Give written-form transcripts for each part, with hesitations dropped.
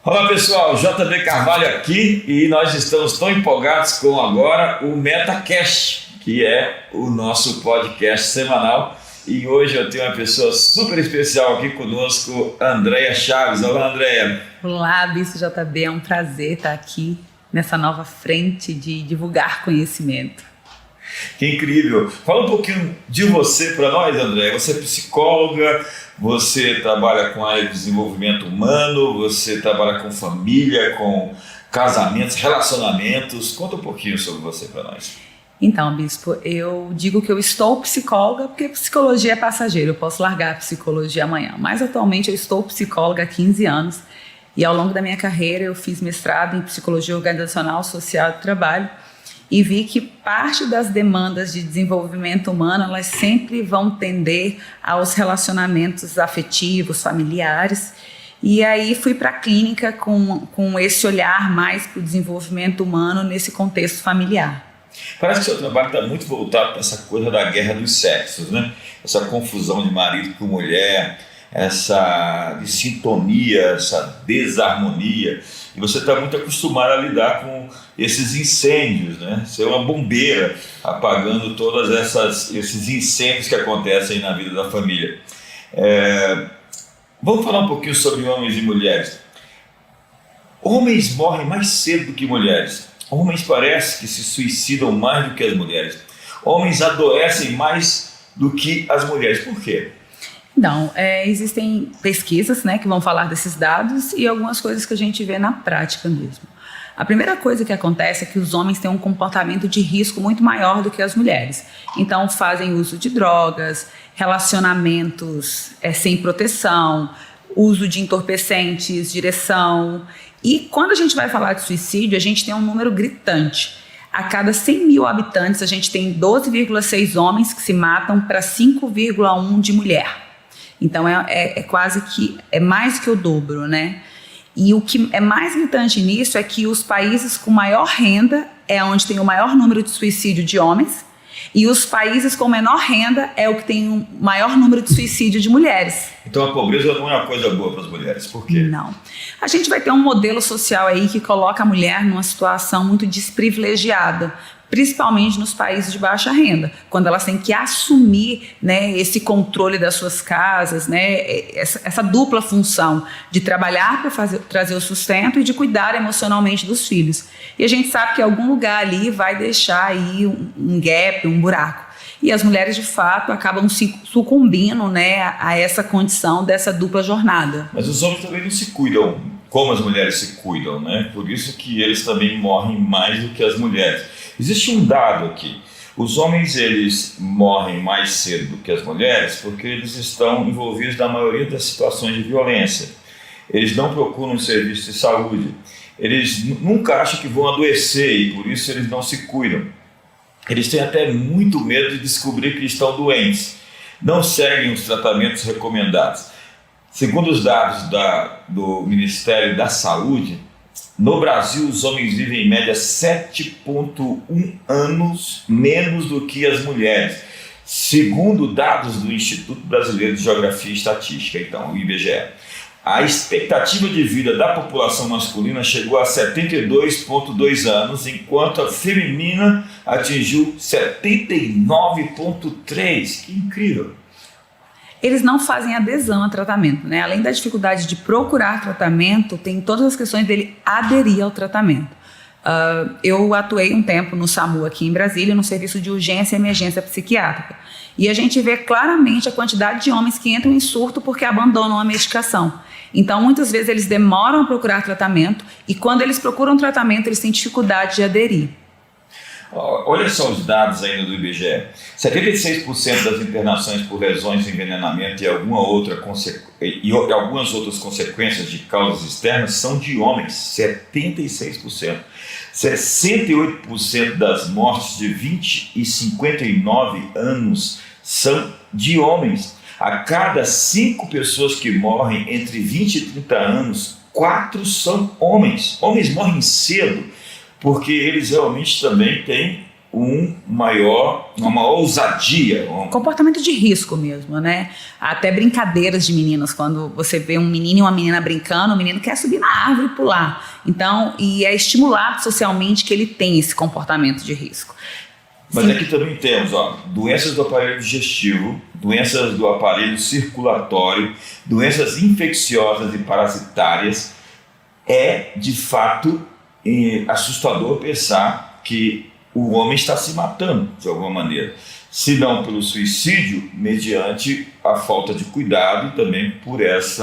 Olá pessoal, JB Carvalho aqui e nós estamos tão empolgados com agora o MetaCast, que é o nosso podcast semanal. E hoje eu tenho uma pessoa super especial aqui conosco, Andréia Chaves. Olá, Andréia. Olá, Bispo JB, é um prazer estar aqui nessa nova frente de divulgar conhecimento. Que incrível! Fala um pouquinho de você para nós, Andréia. Você é psicóloga, você trabalha com a área de desenvolvimento humano, você trabalha com família, com casamentos, relacionamentos. Conta um pouquinho sobre você para nós. Então, Bispo, eu digo que eu estou psicóloga porque psicologia é passageira, eu posso largar a psicologia amanhã. Mas atualmente eu estou psicóloga há 15 anos e ao longo da minha carreira eu fiz mestrado em psicologia organizacional, social e trabalho e vi que parte das demandas de desenvolvimento humano elas sempre vão tender aos relacionamentos afetivos, familiares. E aí fui para a clínica com esse olhar mais para o desenvolvimento humano nesse contexto familiar. Parece que o seu trabalho está muito voltado para essa coisa da guerra dos sexos, né? Essa confusão de marido com mulher, essa sintonia, essa desarmonia. E você está muito acostumado a lidar com esses incêndios, né? Você é uma bombeira apagando todos esses incêndios que acontecem na vida da família. Vamos falar um pouquinho sobre homens e mulheres. Homens morrem mais cedo do que mulheres. Homens parece que se suicidam mais do que as mulheres. Homens adoecem mais do que as mulheres. Por quê? Não, existem pesquisas, né, que vão falar desses dados e algumas coisas que a gente vê na prática mesmo. A primeira coisa que acontece é que os homens têm um comportamento de risco muito maior do que as mulheres. Então fazem uso de drogas, relacionamentos sem proteção, uso de entorpecentes, direção. E quando a gente vai falar de suicídio, a gente tem um número gritante. A cada 100 mil habitantes, a gente tem 12,6 homens que se matam para 5,1 de mulher. Então, quase que, é mais que o dobro, né? E o que é mais gritante nisso é que os países com maior renda é onde tem o maior número de suicídio de homens, e os países com menor renda é o que tem o maior número de suicídio de mulheres. Então a pobreza não é uma coisa boa para as mulheres, por quê? Não. A gente vai ter um modelo social aí que coloca a mulher numa situação muito desprivilegiada, principalmente nos países de baixa renda, quando elas têm que assumir, né, esse controle das suas casas, né, essa dupla função de trabalhar para trazer o sustento e de cuidar emocionalmente dos filhos. E a gente sabe que algum lugar ali vai deixar aí um gap, um buraco. E as mulheres, de fato, acabam se sucumbindo, né, a essa condição dessa dupla jornada. Mas os homens também não se cuidam como as mulheres se cuidam, né? Por isso que eles também morrem mais do que as mulheres. Existe um dado aqui. Os homens, eles morrem mais cedo do que as mulheres porque eles estão envolvidos na maioria das situações de violência. Eles não procuram um serviço de saúde. Eles nunca acham que vão adoecer e por isso eles não se cuidam. Eles têm até muito medo de descobrir que estão doentes. Não seguem os tratamentos recomendados. Segundo os dados do Ministério da Saúde, no Brasil os homens vivem em média 7,1 anos menos do que as mulheres, segundo dados do Instituto Brasileiro de Geografia e Estatística, então, o IBGE. A expectativa de vida da população masculina chegou a 72,2 anos, enquanto a feminina atingiu 79,3. Que incrível! Eles não fazem adesão a tratamento, né? Além da dificuldade de procurar tratamento, tem todas as questões dele aderir ao tratamento. Eu atuei um tempo no SAMU aqui em Brasília, no serviço de urgência e emergência psiquiátrica. E a gente vê claramente a quantidade de homens que entram em surto porque abandonam a medicação. Então, muitas vezes eles demoram a procurar tratamento e quando eles procuram tratamento, eles têm dificuldade de aderir. Olha só os dados ainda do IBGE. 76% das internações por lesões de envenenamento e algumas outras consequências de causas externas são de homens, 76%. 68% das mortes de 20 e 59 anos são de homens. A cada 5 pessoas que morrem entre 20 e 30 anos, 4 são homens. Homens morrem cedo porque eles realmente também têm uma maior ousadia. Comportamento de risco mesmo, né? Até brincadeiras de meninas, quando você vê um menino e uma menina brincando, o menino quer subir na árvore e pular. Então, e é estimulado socialmente que ele tem esse comportamento de risco. Mas aqui também temos doenças do aparelho digestivo, doenças do aparelho circulatório, doenças infecciosas e parasitárias. É, de fato, assustador pensar que o homem está se matando de alguma maneira, se não pelo suicídio, mediante a falta de cuidado e também por esse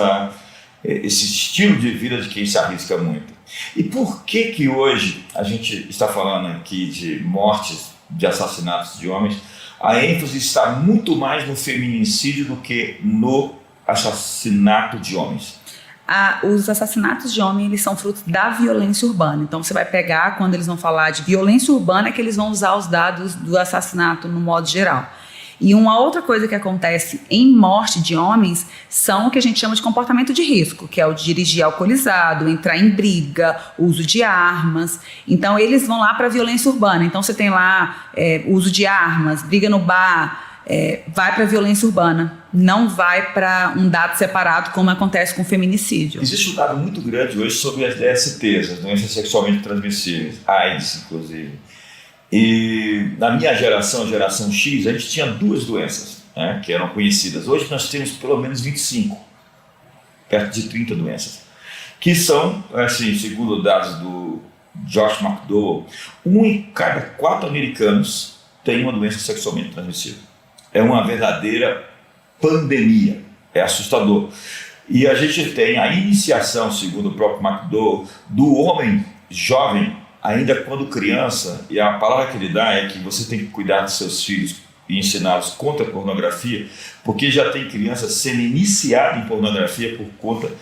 estilo de vida de quem se arrisca muito. E por que hoje a gente está falando aqui de mortes, de assassinatos de homens? A ênfase está muito mais no feminicídio do que no assassinato de homens. Os assassinatos de homens, eles são frutos da violência urbana. Então você vai pegar, quando eles vão falar de violência urbana, é que eles vão usar os dados do assassinato no modo geral. E uma outra coisa que acontece em morte de homens são o que a gente chama de comportamento de risco, que é o de dirigir alcoolizado, entrar em briga, uso de armas. Então eles vão lá para a violência urbana. Então você tem lá uso de armas, briga no bar, vai para a violência urbana, não vai para um dado separado como acontece com o feminicídio. Existe um dado muito grande hoje sobre as DSTs, as doenças sexualmente transmissíveis, AIDS inclusive. E na minha geração, geração X, a gente tinha 2 doenças, né, que eram conhecidas. Hoje nós temos pelo menos 25, perto de 30 doenças, que são, assim, segundo dados do Josh McDowell, 1 em cada 4 americanos tem uma doença sexualmente transmissível. É uma verdadeira pandemia, é assustador. E a gente tem a iniciação, segundo o próprio McDowell, do homem jovem, ainda quando criança, e a palavra que ele dá é que você tem que cuidar dos seus filhos e ensiná-los contra a pornografia, porque já tem criança sendo iniciada em pornografia por conta,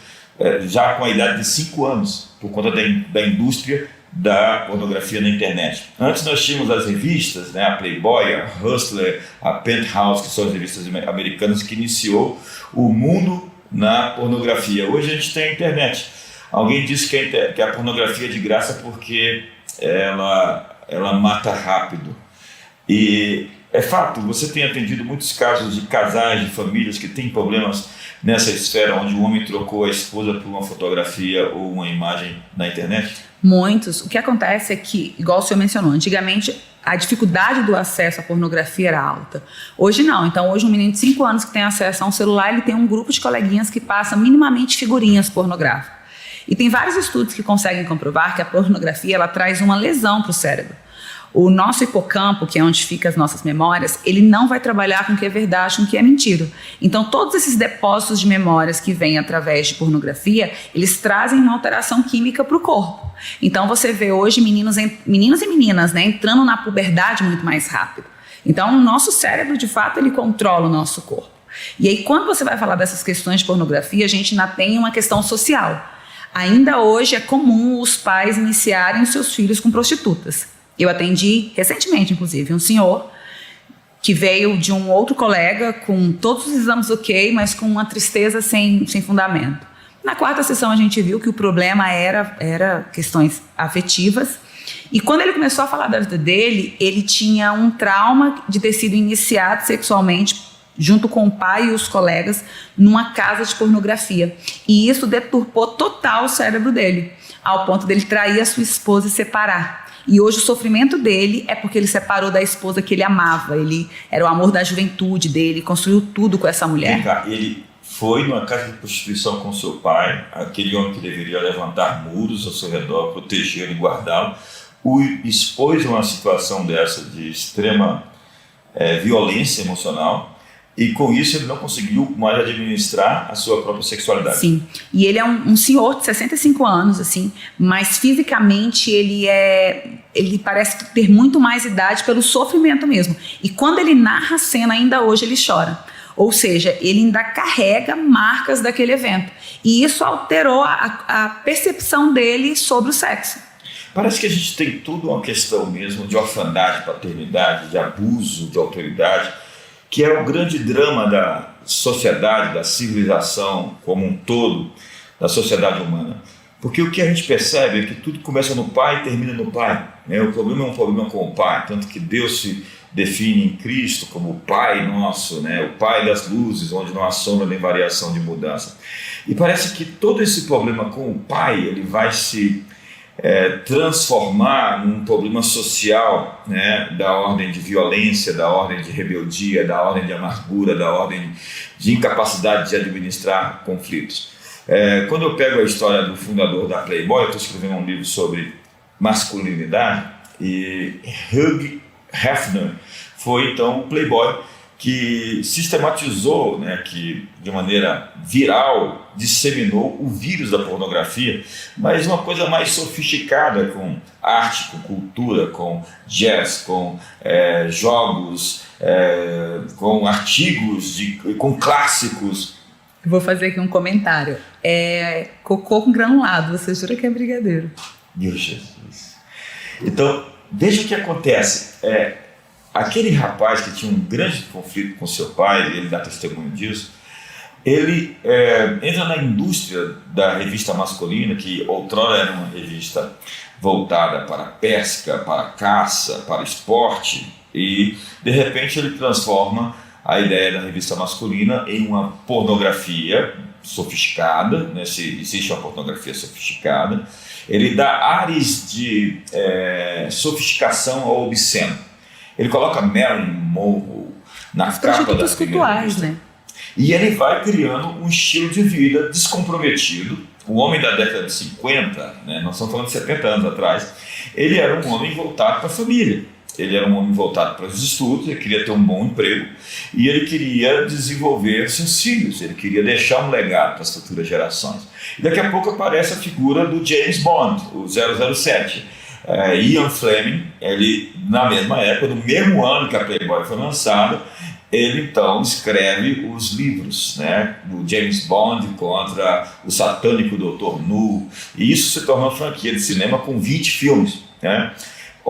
já com a idade de 5 anos, por conta da indústria da pornografia na internet. Antes nós tínhamos as revistas, né, a Playboy, a Hustler, a Penthouse, que são as revistas americanas que iniciou o mundo na pornografia. Hoje a gente tem a internet. Alguém disse que a pornografia é de graça porque ela mata rápido. E é fato, você tem atendido muitos casos de casais, de famílias que têm problemas nessa esfera, onde o homem trocou a esposa por uma fotografia ou uma imagem na internet? Muitos. O que acontece é que, igual o senhor mencionou, antigamente a dificuldade do acesso à pornografia era alta. Hoje não. Então hoje um menino de 5 anos que tem acesso a um celular, ele tem um grupo de coleguinhas que passa minimamente figurinhas pornográficas. E tem vários estudos que conseguem comprovar que a pornografia ela traz uma lesão para o cérebro. O nosso hipocampo, que é onde ficam as nossas memórias, ele não vai trabalhar com o que é verdade, com o que é mentira. Então, todos esses depósitos de memórias que vêm através de pornografia, eles trazem uma alteração química para o corpo. Então, você vê hoje meninos e meninas, né, entrando na puberdade muito mais rápido. Então, o nosso cérebro, de fato, ele controla o nosso corpo. E aí, quando você vai falar dessas questões de pornografia, a gente ainda tem uma questão social. Ainda hoje é comum os pais iniciarem os seus filhos com prostitutas. Eu atendi recentemente, inclusive, um senhor que veio de um outro colega com todos os exames ok, mas com uma tristeza sem fundamento. Na 4ª sessão a gente viu que o problema era questões afetivas. E quando ele começou a falar da vida dele, ele tinha um trauma de ter sido iniciado sexualmente junto com o pai e os colegas numa casa de pornografia. E isso deturpou total o cérebro dele, ao ponto dele trair a sua esposa e separar. E hoje o sofrimento dele é porque ele separou da esposa que ele amava. Ele era o amor da juventude dele, construiu tudo com essa mulher. Vem cá, ele foi numa casa de prostituição com seu pai, aquele homem que deveria levantar muros ao seu redor, protegê-lo e guardá-lo, o expôs a uma situação dessa de extrema violência emocional. E com isso ele não conseguiu mais administrar a sua própria sexualidade. Sim, e ele é um senhor de 65 anos, assim, mas fisicamente ele parece ter muito mais idade pelo sofrimento mesmo. E quando ele narra a cena, ainda hoje ele chora. Ou seja, ele ainda carrega marcas daquele evento. E isso alterou a percepção dele sobre o sexo. Parece que a gente tem tudo uma questão mesmo de orfandade, paternidade, de abuso de autoridade, que é o grande drama da sociedade, da civilização como um todo, da sociedade humana. Porque o que a gente percebe é que tudo começa no pai e termina no pai. né? O problema é um problema com o pai, tanto que Deus se define em Cristo como o Pai nosso, né? O Pai das luzes, onde não há sombra nem variação de mudança. E parece que todo esse problema com o pai, ele vai se transformar num problema social, né? Da ordem de violência, da ordem de rebeldia, da ordem de amargura, da ordem de incapacidade de administrar conflitos. Quando eu pego a história do fundador da Playboy, eu estou escrevendo um livro sobre masculinidade, e Hugh Hefner foi então um playboy que sistematizou, né, que de maneira viral disseminou o vírus da pornografia, mas uma coisa mais sofisticada, com arte, com cultura, com jazz, com jogos, com artigos, com clássicos. Vou fazer aqui um comentário. Cocô com granulado, você jura que é brigadeiro? Meu Jesus. Então, veja o que acontece. Aquele rapaz que tinha um grande conflito com seu pai, ele dá testemunho disso, ele entra na indústria da revista masculina, que outrora era uma revista voltada para pesca, para caça, para esporte, e de repente ele transforma a ideia da revista masculina em uma pornografia sofisticada, né? Se existe uma pornografia sofisticada, ele dá ares de sofisticação ao obsceno. Ele coloca Marilyn Monroe na capa da primeira revista, né? E ele vai criando um estilo de vida descomprometido. O homem da década de 50, né? Nós estamos falando de 70 anos atrás, ele era um homem voltado para a família. Ele era um homem voltado para os estudos, ele queria ter um bom emprego e ele queria desenvolver seus filhos, ele queria deixar um legado para as futuras gerações. E daqui a pouco aparece a figura do James Bond, o 007. Ian Fleming, ele, na mesma época, no mesmo ano que a Playboy foi lançada, ele então escreve os livros, né, do James Bond contra o satânico Dr. No, e isso se tornou uma franquia de cinema com 20 filmes, né?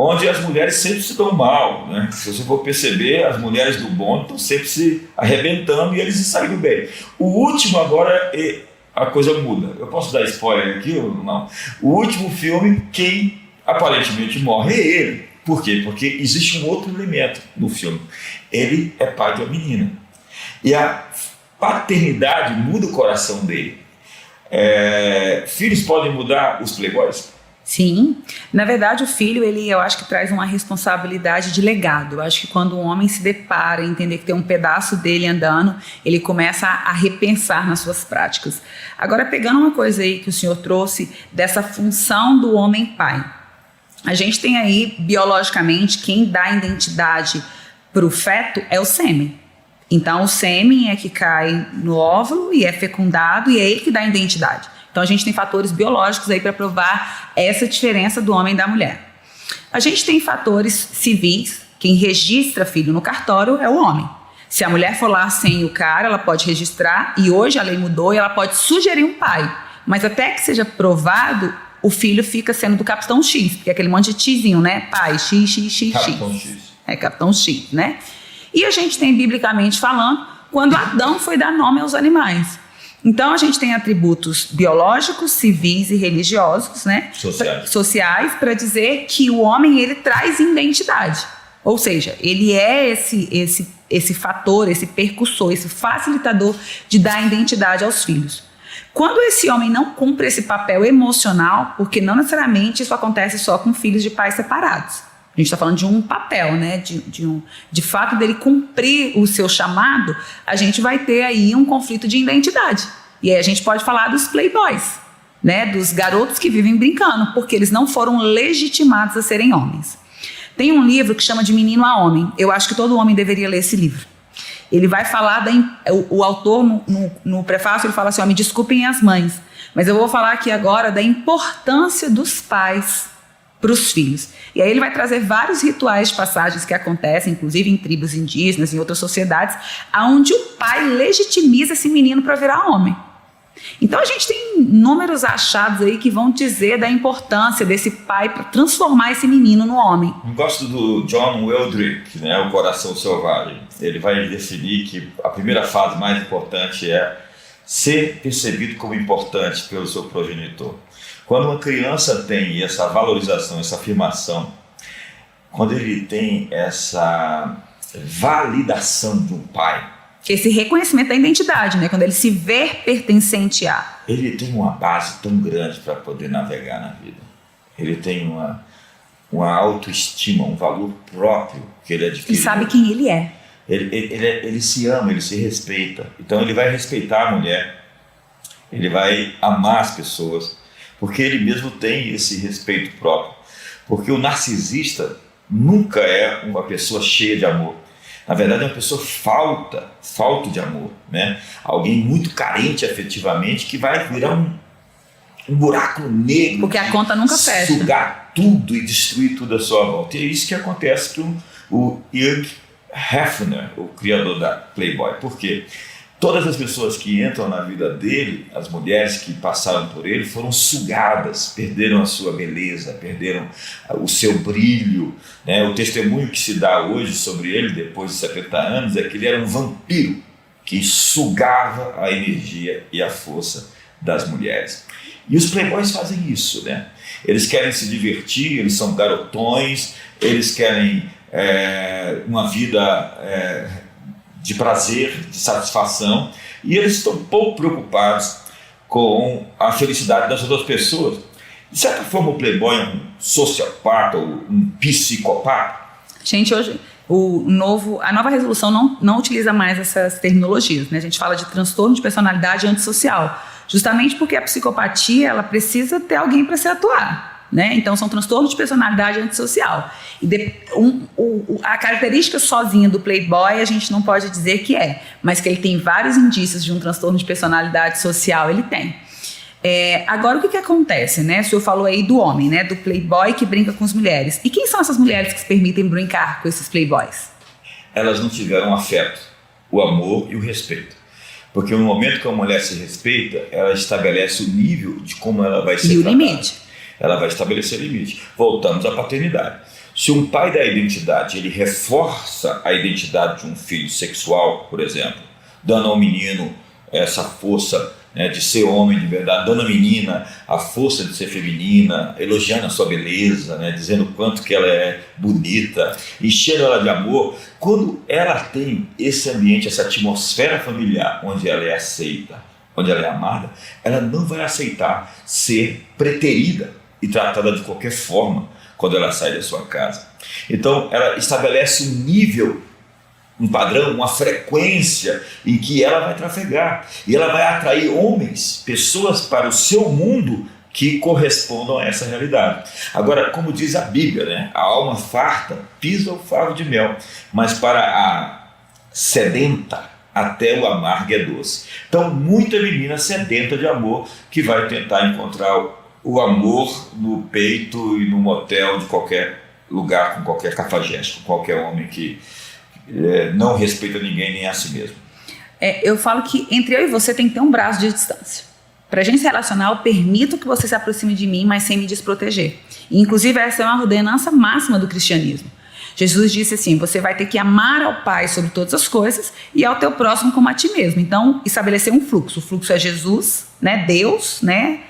Onde as mulheres sempre se dão mal, né? Se você for perceber, as mulheres do Bond estão sempre se arrebentando e eles se saem bem. O último agora, a coisa muda. Eu posso dar spoiler aqui ou não? O último filme, quem aparentemente morre é ele. Por quê? Porque existe um outro elemento no filme. Ele é pai de uma menina. E a paternidade muda o coração dele. Filhos podem mudar os playboys? Sim, na verdade o filho, eu acho que traz uma responsabilidade de legado. Eu acho que quando um homem se depara e entender que tem um pedaço dele andando, ele começa a repensar nas suas práticas. Agora, pegando uma coisa aí que o senhor trouxe dessa função do homem pai, a gente tem aí biologicamente quem dá identidade para o feto é o sêmen. Então o sêmen é que cai no óvulo e é fecundado e é ele que dá identidade. Então a gente tem fatores biológicos aí para provar essa diferença do homem e da mulher. A gente tem fatores civis, quem registra filho no cartório é o homem. Se a mulher for lá sem o cara, ela pode registrar, e hoje a lei mudou e ela pode sugerir um pai. Mas até que seja provado, o filho fica sendo do capitão X, porque é aquele monte de tizinho, né? Pai, XXXX. Capitão X. Capitão X, né? E a gente tem, biblicamente falando, quando Adão foi dar nome aos animais. Então, a gente tem atributos biológicos, civis e religiosos, né? Sociais, para dizer que o homem, ele traz identidade. Ou seja, ele é esse fator, esse percussor, esse facilitador de dar identidade aos filhos. Quando esse homem não cumpre esse papel emocional, porque não necessariamente isso acontece só com filhos de pais separados. A gente está falando de um papel, né? De fato dele cumprir o seu chamado, a gente vai ter aí um conflito de identidade. E aí a gente pode falar dos playboys, né? Dos garotos que vivem brincando, porque eles não foram legitimados a serem homens. Tem um livro que chama de Menino a Homem. Eu acho que todo homem deveria ler esse livro. Ele vai falar, o autor no prefácio, ele fala assim, me desculpem as mães, mas eu vou falar aqui agora da importância dos pais para os filhos. E aí ele vai trazer vários rituais de passagens que acontecem, inclusive em tribos indígenas, em outras sociedades, onde o pai legitimiza esse menino para virar homem. Então a gente tem números achados aí que vão dizer da importância desse pai para transformar esse menino no homem. Eu gosto do John Wildrick, né, O Coração Selvagem. Ele vai definir que a primeira fase mais importante é ser percebido como importante pelo seu progenitor. Quando uma criança tem essa valorização, essa afirmação quando ele tem essa validação de um pai, esse reconhecimento da identidade, né? Quando ele se vê pertencente a. ele tem uma base tão grande para poder navegar na vida. Ele tem uma autoestima, um valor próprio que ele adquiriu. Ele sabe quem ele é. Ele se ama, ele se respeita. Então ele vai respeitar a mulher, ele vai amar as pessoas, porque ele mesmo tem esse respeito próprio. Porque o narcisista nunca é uma pessoa cheia de amor. Na verdade, é uma pessoa falta de amor, né? Alguém muito carente afetivamente que vai virar um buraco negro. Porque a conta nunca fecha. Sugar tudo e destruir tudo à sua volta. E é isso que acontece com o Hugh Hefner, o criador da Playboy. Por quê? Todas as pessoas que entram na vida dele, as mulheres que passaram por ele, foram sugadas, perderam a sua beleza, perderam o seu brilho, né? O testemunho que se dá hoje sobre ele, depois de 70 anos, é que ele era um vampiro que sugava a energia e a força das mulheres. E os playboys fazem isso, né? Eles querem se divertir, eles são garotões, eles querem uma vida de prazer, de satisfação, e eles estão pouco preocupados com a felicidade das outras pessoas. De certa forma, o playboy é um sociopata ou um psicopata. Gente, hoje a nova resolução não utiliza mais essas terminologias, né? A gente fala de transtorno de personalidade antissocial, justamente porque a psicopatia ela precisa ter alguém para se atuar. Né? Então são transtornos de personalidade antissocial. E a característica sozinha do playboy a gente não pode dizer que é, mas que ele tem vários indícios de um transtorno de personalidade social, ele tem. Agora o que acontece, né? O senhor falou aí do homem, né? Do playboy que brinca com as mulheres. E quem são essas mulheres que se permitem brincar com esses playboys? Elas não tiveram afeto, o amor e o respeito. Porque no momento que a mulher se respeita, ela estabelece o nível de como ela vai ser tratada. E o limite. Ela vai estabelecer limite. Voltamos à paternidade. Se um pai da identidade, ele reforça a identidade de um filho sexual, por exemplo, dando ao menino essa força, né, de ser homem de verdade, dando à menina a força de ser feminina, elogiando a sua beleza, né, dizendo o quanto que ela é bonita, enchendo ela de amor, quando ela tem esse ambiente, essa atmosfera familiar, onde ela é aceita, onde ela é amada, ela não vai aceitar ser preterida e tratada de qualquer forma quando ela sai da sua casa. Então ela estabelece um nível, um padrão, uma frequência em que ela vai trafegar e ela vai atrair homens, pessoas para o seu mundo que correspondam a essa realidade. Agora, como diz a Bíblia, né? A alma farta pisa o favo de mel, mas para a sedenta até o amargo é doce. Então muita menina sedenta de amor que vai tentar encontrar o amor no peito e no motel de qualquer lugar, com qualquer cafajeste, com qualquer homem que não respeita ninguém nem a si mesmo. Eu falo que entre eu e você tem que ter um braço de distância. Para a gente se relacionar, eu permito que você se aproxime de mim, mas sem me desproteger. E, inclusive, essa é uma ordenança máxima do cristianismo. Jesus disse assim, você vai ter que amar ao Pai sobre todas as coisas e ao teu próximo como a ti mesmo. Então, estabelecer um fluxo. O fluxo é Jesus, né, Deus, né,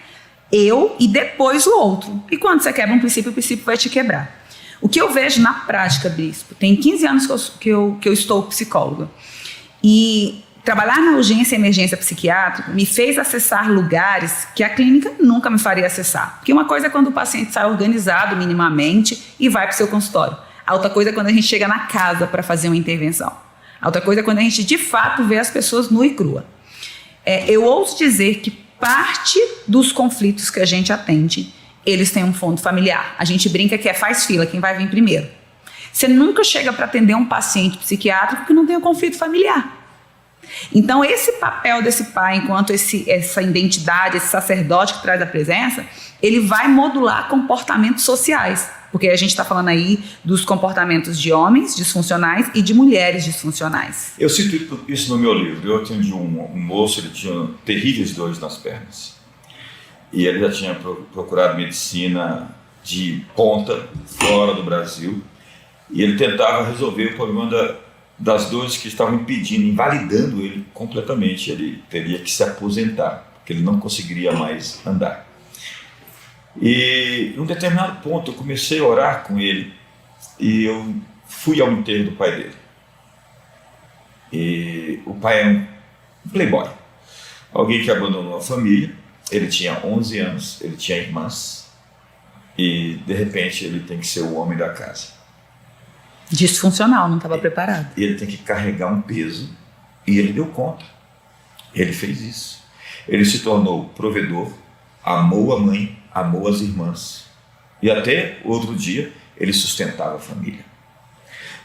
eu e depois o outro. E quando você quebra um princípio, o princípio vai te quebrar. O que eu vejo na prática, bispo, tem 15 anos que eu estou psicóloga. E trabalhar na urgência e emergência psiquiátrica me fez acessar lugares que a clínica nunca me faria acessar. Porque uma coisa é quando o paciente sai organizado minimamente e vai para o seu consultório. A outra coisa é quando a gente chega na casa para fazer uma intervenção. A outra coisa é quando a gente de fato vê as pessoas nua e crua. Eu ouso dizer que parte dos conflitos que a gente atende, eles têm um fundo familiar. A gente brinca que faz fila, quem vai vir primeiro. Você nunca chega para atender um paciente psiquiátrico que não tem um conflito familiar. Então, esse papel desse pai, enquanto essa identidade, esse sacerdote que traz a presença, ele vai modular comportamentos sociais. Porque a gente está falando aí dos comportamentos de homens disfuncionais e de mulheres disfuncionais. Eu cito isso no meu livro. Eu atendi um moço, ele tinha terríveis dores nas pernas. E ele já tinha procurado medicina de ponta, fora do Brasil. E ele tentava resolver o problema das dores que estavam impedindo, invalidando ele completamente. Ele teria que se aposentar, porque ele não conseguiria mais andar. E em um determinado ponto eu comecei a orar com ele e eu fui ao enterro do pai dele. E o pai é um playboy, alguém que abandonou a família. Ele tinha 11 anos, ele tinha irmãs, e de repente ele tem que ser o homem da casa. Disfuncional, não estava preparado. E ele tem que carregar um peso, e ele deu conta. Ele fez isso. Ele se tornou provedor, amou a mãe, amou as irmãs, e até outro dia ele sustentava a família.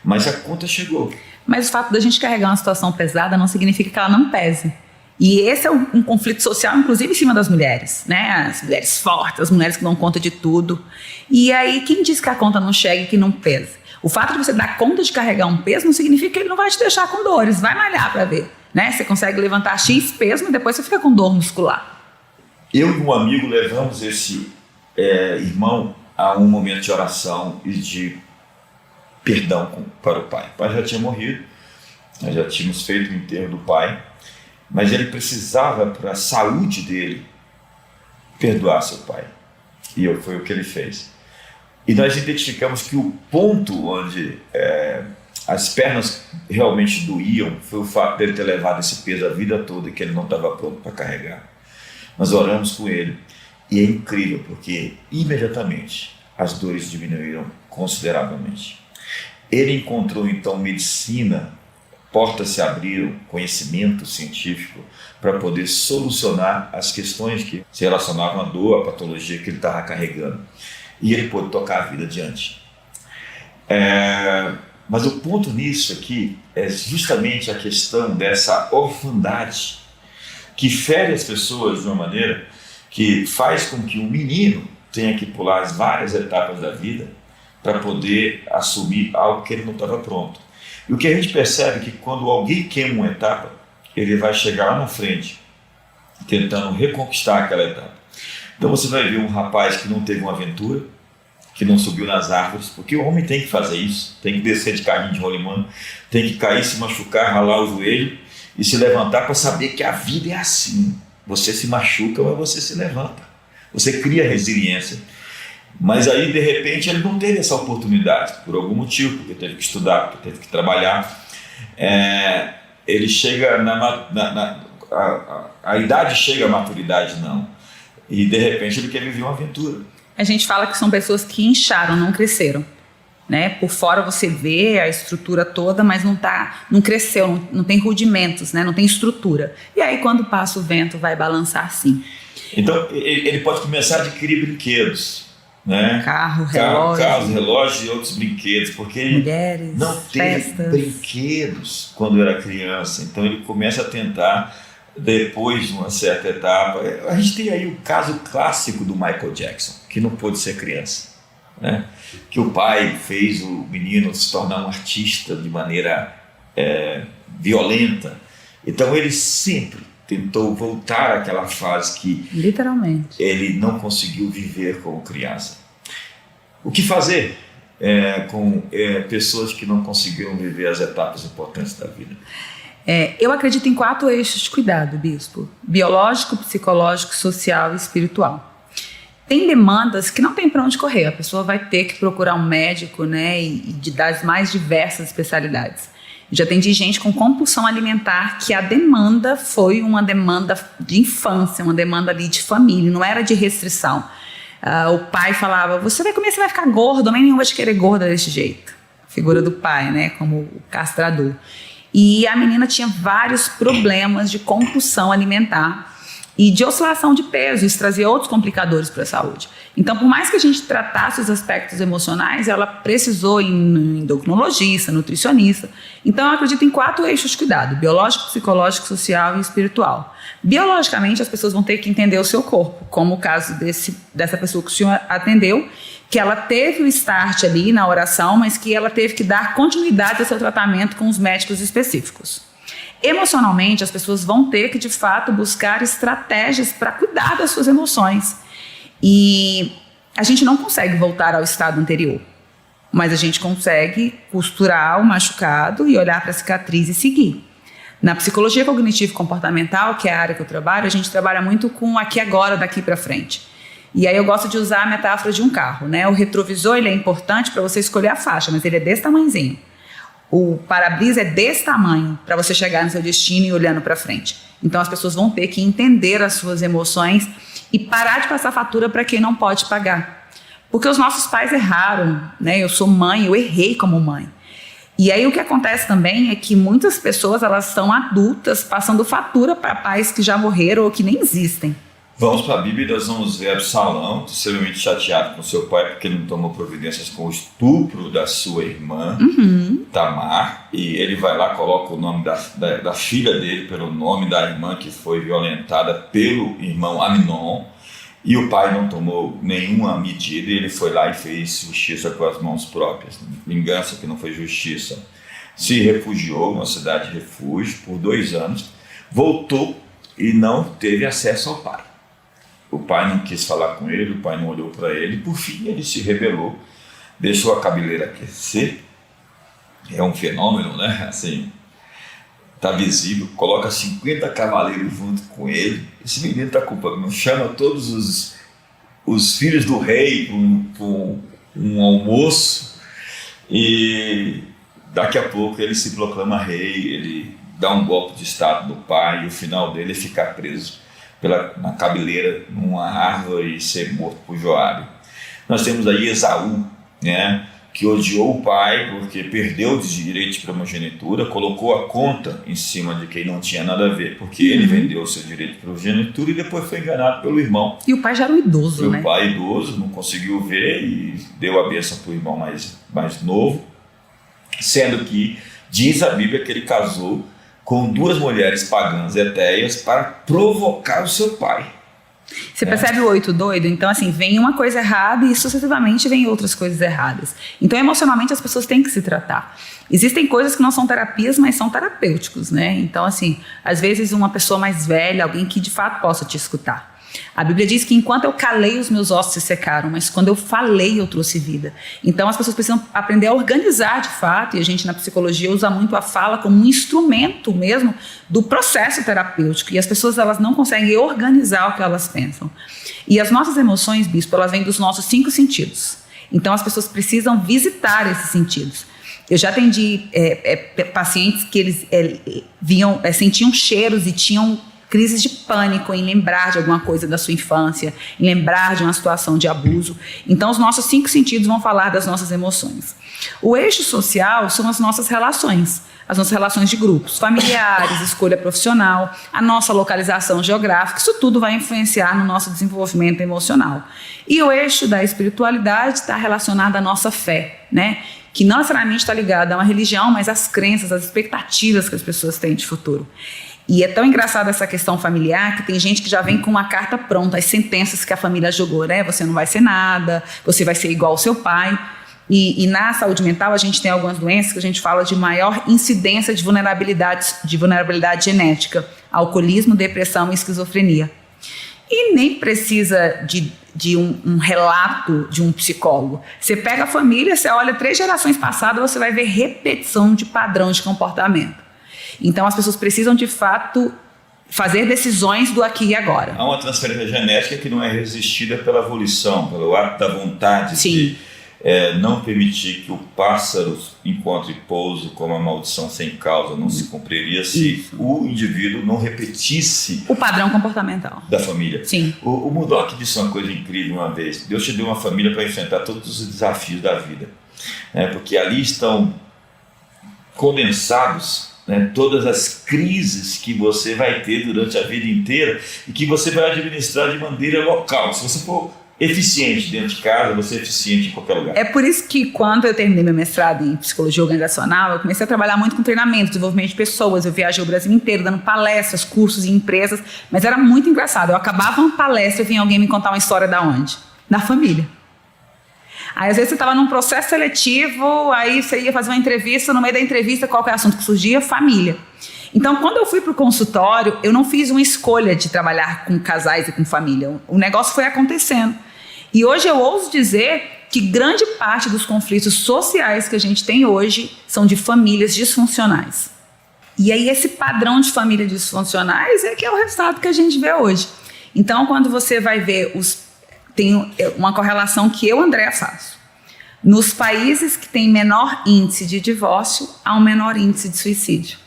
Mas a conta chegou. Mas o fato da gente carregar uma situação pesada não significa que ela não pese. E esse é um conflito social, inclusive em cima das mulheres, né? As mulheres fortes, as mulheres que dão conta de tudo. E aí, quem diz que a conta não chega e que não pesa? O fato de você dar conta de carregar um peso não significa que ele não vai te deixar com dores. Vai malhar para ver, né? Você consegue levantar X peso, mas depois você fica com dor muscular. Eu e um amigo levamos esse irmão a um momento de oração e de perdão para o pai. O pai já tinha morrido, nós já tínhamos feito o enterro do pai, mas ele precisava, para a saúde dele, perdoar seu pai. E foi o que ele fez. E nós identificamos que o ponto onde as pernas realmente doíam foi o fato dele ter levado esse peso a vida toda e que ele não estava pronto para carregar. Nós oramos com ele e é incrível porque imediatamente as dores diminuíram consideravelmente. Ele encontrou então medicina, portas se abriram, conhecimento científico para poder solucionar as questões que se relacionavam à dor, à patologia que ele estava carregando. E ele pôde tocar a vida adiante. Mas o ponto nisso aqui é justamente a questão dessa orfandade que fere as pessoas de uma maneira que faz com que um menino tenha que pular as várias etapas da vida para poder assumir algo que ele não estava pronto. E o que a gente percebe é que quando alguém queima uma etapa, ele vai chegar lá na frente tentando reconquistar aquela etapa. Então você vai ver um rapaz que não teve uma aventura, que não subiu nas árvores, porque o homem tem que fazer isso, tem que descer de carrinho de rolimã, tem que cair, se machucar, ralar o joelho e se levantar para saber que a vida é assim. Você se machuca, mas você se levanta. Você cria resiliência. Mas aí, de repente, ele não teve essa oportunidade, por algum motivo, porque teve que estudar, porque teve que trabalhar. Ele chega a idade chega à maturidade, não. E, de repente, ele quer viver uma aventura. A gente fala que são pessoas que incharam, não cresceram. Né? Por fora você vê a estrutura toda, mas não cresceu, não tem rudimentos, né? Não tem estrutura. E aí, quando passa o vento, vai balançar sim. Então, ele pode começar a adquirir brinquedos. Né? Carros, relógios e outros brinquedos, porque ele não teve brinquedos quando era criança, então ele começa a tentar depois de uma certa etapa. A gente tem aí o caso clássico do Michael Jackson, que não pôde ser criança, né? Que o pai fez o menino se tornar um artista de maneira violenta, então ele sempre tentou voltar àquela fase que literalmente ele não conseguiu viver como criança. O que fazer com pessoas que não conseguiram viver as etapas importantes da vida? Eu acredito em 4 eixos de cuidado, Bispo: biológico, psicológico, social e espiritual. Tem demandas que não tem para onde correr, a pessoa vai ter que procurar um médico, né, e das mais diversas especialidades. Já atendi gente com compulsão alimentar que a demanda foi uma demanda de infância, uma demanda ali de família, não era de restrição. O pai falava, você vai comer, você vai ficar gordo, mãe nenhuma vai te querer gorda desse jeito. Figura do pai, né, como o castrador. E a menina tinha vários problemas de compulsão alimentar e de oscilação de peso, isso trazia outros complicadores para a saúde. Então, por mais que a gente tratasse os aspectos emocionais, ela precisou ir em endocrinologista, nutricionista. Então, eu acredito em 4 eixos de cuidado: biológico, psicológico, social e espiritual. Biologicamente, as pessoas vão ter que entender o seu corpo, como o caso dessa pessoa que o senhor atendeu, que ela teve o start ali na oração, mas que ela teve que dar continuidade ao seu tratamento com os médicos específicos. Emocionalmente, as pessoas vão ter que, de fato, buscar estratégias para cuidar das suas emoções. E a gente não consegue voltar ao estado anterior, mas a gente consegue costurar o machucado e olhar para a cicatriz e seguir. Na psicologia cognitivo-comportamental, que é a área que eu trabalho, a gente trabalha muito com aqui e agora, daqui para frente. E aí eu gosto de usar a metáfora de um carro, né? O retrovisor, ele é importante para você escolher a faixa, mas ele é desse tamanhozinho. O para-brisa é desse tamanho para você chegar no seu destino e olhando para frente. Então as pessoas vão ter que entender as suas emoções e parar de passar fatura para quem não pode pagar. Porque os nossos pais erraram, né? Eu sou mãe, eu errei como mãe. E aí o que acontece também é que muitas pessoas, elas são adultas passando fatura para pais que já morreram ou que nem existem. Vamos para a Bíblia e nós vamos ver Absalão, extremamente chateado com seu pai porque ele não tomou providências com o estupro da sua irmã, Tamar, e ele vai lá, coloca o nome da filha dele pelo nome da irmã que foi violentada pelo irmão Amnon, e o pai não tomou nenhuma medida e ele foi lá e fez justiça com as mãos próprias, vingança que não foi justiça. Se refugiou numa cidade de refúgio por 2 anos, voltou e não teve acesso ao pai. O pai não quis falar com ele, o pai não olhou para ele, por fim ele se rebelou, deixou a cabeleira crescer, é um fenômeno, né? Assim, tá visível, coloca 50 cavaleiros junto com ele, esse menino tá culpando, chama todos os filhos do rei para um almoço e daqui a pouco ele se proclama rei, ele dá um golpe de estado do pai e o final dele é ficar preso na cabeleira, numa árvore e ser morto por Joabe. Nós temos aí Esaú, né, que odiou o pai porque perdeu o direito de primogenitura, colocou a conta em cima de quem não tinha nada a ver, porque ele vendeu o seu direito de primogenitura e depois foi enganado pelo irmão. E o pai já era um idoso, né? O pai idoso, não conseguiu ver e deu a bênção para o irmão mais novo, sendo que diz a Bíblia que ele casou com 2 mulheres pagãs etéias para provocar o seu pai. Você percebe o 8 doido? Então, assim, vem uma coisa errada e sucessivamente vem outras coisas erradas. Então, emocionalmente, as pessoas têm que se tratar. Existem coisas que não são terapias, mas são terapêuticos, né? Então, assim, às vezes uma pessoa mais velha, alguém que de fato possa te escutar. A Bíblia diz que enquanto eu calei, os meus ossos se secaram, mas quando eu falei, eu trouxe vida. Então as pessoas precisam aprender a organizar de fato, e a gente na psicologia usa muito a fala como um instrumento mesmo do processo terapêutico, e as pessoas elas não conseguem organizar o que elas pensam. E as nossas emoções, bispo, elas vêm dos nossos 5 sentidos. Então as pessoas precisam visitar esses sentidos. Eu já atendi pacientes que eles sentiam cheiros e tinham crises de pânico em lembrar de alguma coisa da sua infância, em lembrar de uma situação de abuso. Então, os nossos 5 sentidos vão falar das nossas emoções. O eixo social são as nossas relações de grupos, familiares, escolha profissional, a nossa localização geográfica, isso tudo vai influenciar no nosso desenvolvimento emocional. E o eixo da espiritualidade está relacionado à nossa fé, né? Que não necessariamente está ligada a uma religião, mas às crenças, às expectativas que as pessoas têm de futuro. E é tão engraçada essa questão familiar que tem gente que já vem com uma carta pronta, as sentenças que a família jogou, né? Você não vai ser nada, você vai ser igual ao seu pai. E na saúde mental a gente tem algumas doenças que a gente fala de maior incidência de vulnerabilidade genética: alcoolismo, depressão e esquizofrenia. E nem precisa de um relato de um psicólogo. Você pega a família, você olha 3 gerações passadas, você vai ver repetição de padrão de comportamento. Então as pessoas precisam de fato fazer decisões do aqui e agora. Há uma transferência genética que não é resistida pela volição, pelo ato da vontade. Sim. De não permitir que o pássaro encontre pouso, como a maldição sem causa não se cumpriria se o indivíduo não repetisse o padrão comportamental da família. Sim. O Murdoch disse uma coisa incrível uma vez: Deus te deu uma família para enfrentar todos os desafios da vida, né? Porque ali estão condensados, né, todas as crises que você vai ter durante a vida inteira e que você vai administrar de maneira local. Se você for eficiente dentro de casa, você é eficiente em qualquer lugar. É por isso que quando eu terminei meu mestrado em psicologia organizacional, eu comecei a trabalhar muito com treinamento, desenvolvimento de pessoas. Eu viajei o Brasil inteiro dando palestras, cursos em empresas, mas era muito engraçado. Eu acabava uma palestra e vinha alguém me contar uma história da onde? Da família. Aí às vezes você estava num processo seletivo, aí você ia fazer uma entrevista, no meio da entrevista qual que é o assunto que surgia? Família. Então quando eu fui para o consultório, eu não fiz uma escolha de trabalhar com casais e com família, o negócio foi acontecendo. E hoje eu ouso dizer que grande parte dos conflitos sociais que a gente tem hoje são de famílias disfuncionais. E aí esse padrão de família disfuncionais é que é o resultado que a gente vê hoje. Então quando você vai ver tem uma correlação que eu, Andréa, faço. Nos países que têm menor índice de divórcio, há um menor índice de suicídio.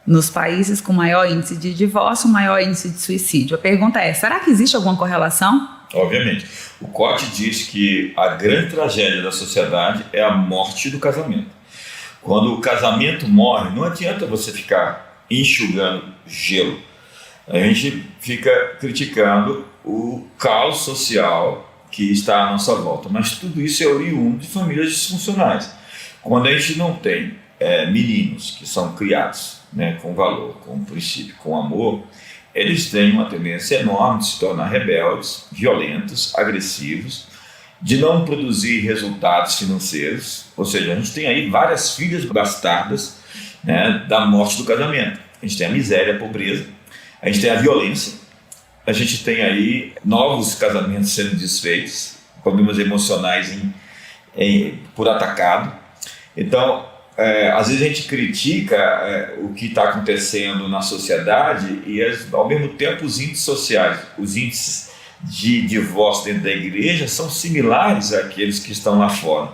Nos países com maior índice de divórcio, maior índice de suicídio. A pergunta é, será que existe alguma correlação? Obviamente. O Cote diz que a grande tragédia da sociedade é a morte do casamento. Quando o casamento morre, não adianta você ficar enxugando gelo. A gente fica criticando o caos social que está à nossa volta, mas tudo isso é oriundo de famílias disfuncionais. Quando a gente não tem meninos que são criados, né, com valor, com princípio, com amor, eles têm uma tendência enorme de se tornar rebeldes, violentos, agressivos, de não produzir resultados financeiros. Ou seja, a gente tem aí várias filhas bastardas, né, da morte do casamento. A gente tem a miséria, a pobreza, a gente tem a violência, a gente tem aí novos casamentos sendo desfeitos, problemas emocionais por atacado. Então, às vezes a gente critica o que está acontecendo na sociedade e, ao mesmo tempo, os índices sociais, os índices de divórcio dentro da igreja são similares àqueles que estão lá fora.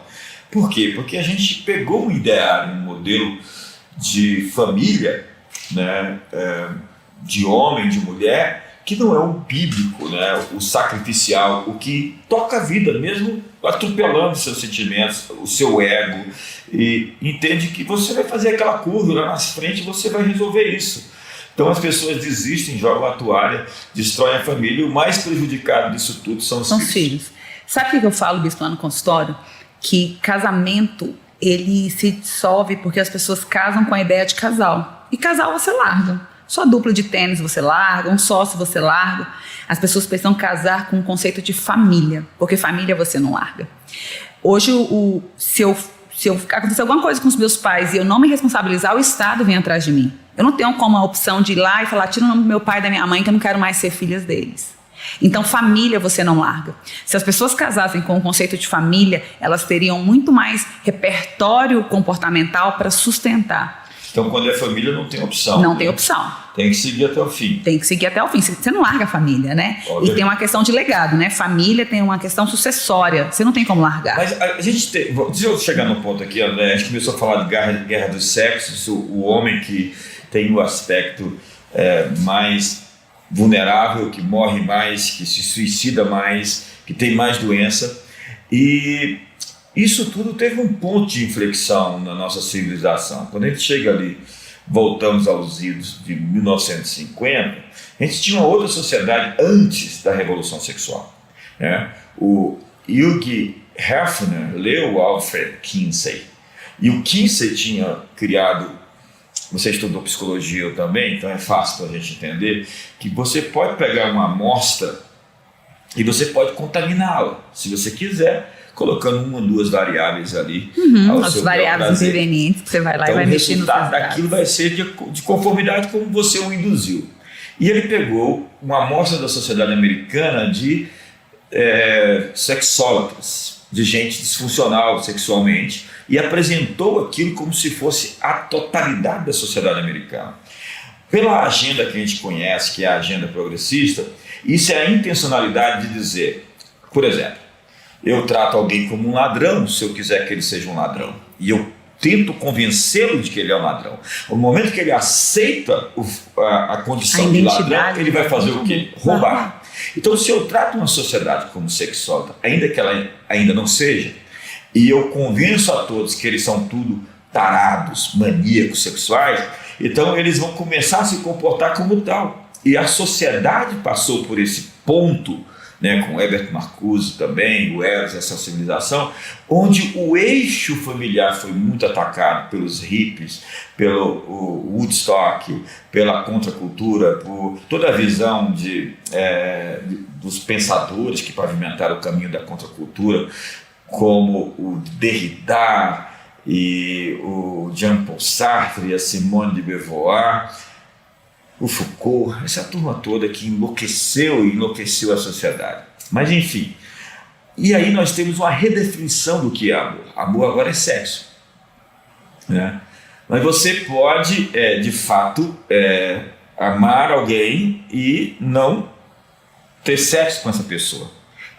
Por quê? Porque a gente pegou um ideário, um modelo de família, né, de homem, de mulher, que não é o bíblico, né, o sacrificial, o que toca a vida, mesmo atropelando seus sentimentos, o seu ego, e entende que você vai fazer aquela curva lá na frente, você vai resolver isso. Então as pessoas desistem, jogam a toalha, destroem a família, e o mais prejudicado disso tudo são os filhos. Sabe o que eu falo, bispo, lá no consultório? Que casamento, ele se dissolve porque as pessoas casam com a ideia de casal. E casal você larga. Só dupla de tênis você larga, um sócio você larga. As pessoas precisam casar com o conceito de família, porque família você não larga. Hoje, se acontecer alguma coisa com os meus pais e eu não me responsabilizar, o Estado vem atrás de mim. Eu não tenho como a opção de ir lá e falar, tira o nome do meu pai e da minha mãe que eu não quero mais ser filhas deles. Então, família você não larga. Se as pessoas casassem com o conceito de família, elas teriam muito mais repertório comportamental para sustentar. Então, quando é família, não tem opção. Não tem opção. Tem que seguir até o fim. Tem que seguir até o fim. Você não larga a família, né? Óbvio. E tem uma questão de legado, né? Família tem uma questão sucessória. Você não tem como largar. Mas a gente tem... Deixa eu chegar no ponto aqui, André. A gente começou a falar de guerra dos sexos, o homem que tem o aspecto mais vulnerável, que morre mais, que se suicida mais, que tem mais doença. E isso tudo teve um ponto de inflexão na nossa civilização. Quando a gente chega ali, voltamos aos idos de 1950, a gente tinha uma outra sociedade antes da Revolução Sexual, né? O Hugh Hefner leu o Alfred Kinsey, e o Kinsey tinha criado, você estudou psicologia também, então é fácil para a gente entender, que você pode pegar uma amostra e você pode contaminá-la, se você quiser, colocando uma ou duas variáveis ali. As variáveis intervenientes que você vai lá então, e vai mexer no resultado daquilo vai ser de conformidade como você o induziu. E ele pegou uma amostra da sociedade americana de sexólatras, de gente disfuncional sexualmente, e apresentou aquilo como se fosse a totalidade da sociedade americana. Pela agenda que a gente conhece, que é a agenda progressista, isso é a intencionalidade de dizer, por exemplo, eu trato alguém como um ladrão se eu quiser que ele seja um ladrão. E eu tento convencê-lo de que ele é um ladrão. No momento que ele aceita a condição de ladrão, ele vai fazer o quê? Roubar. Então, se eu trato uma sociedade como sexóloga, ainda que ela ainda não seja, e eu convenço a todos que eles são tudo tarados, maníacos sexuais, então eles vão começar a se comportar como tal. E a sociedade passou por esse ponto, né, com Herbert Marcuse também, o Eros, essa civilização, onde o eixo familiar foi muito atacado pelos hippies, pelo Woodstock, pela contracultura, por toda a visão dos pensadores que pavimentaram o caminho da contracultura, como o Derrida e o Jean-Paul Sartre e a Simone de Beauvoir, o Foucault, essa turma toda que enlouqueceu a sociedade. Mas enfim, e aí nós temos uma redefinição do que é amor. Amor agora é sexo, né? Mas você pode, de fato, amar alguém e não ter sexo com essa pessoa.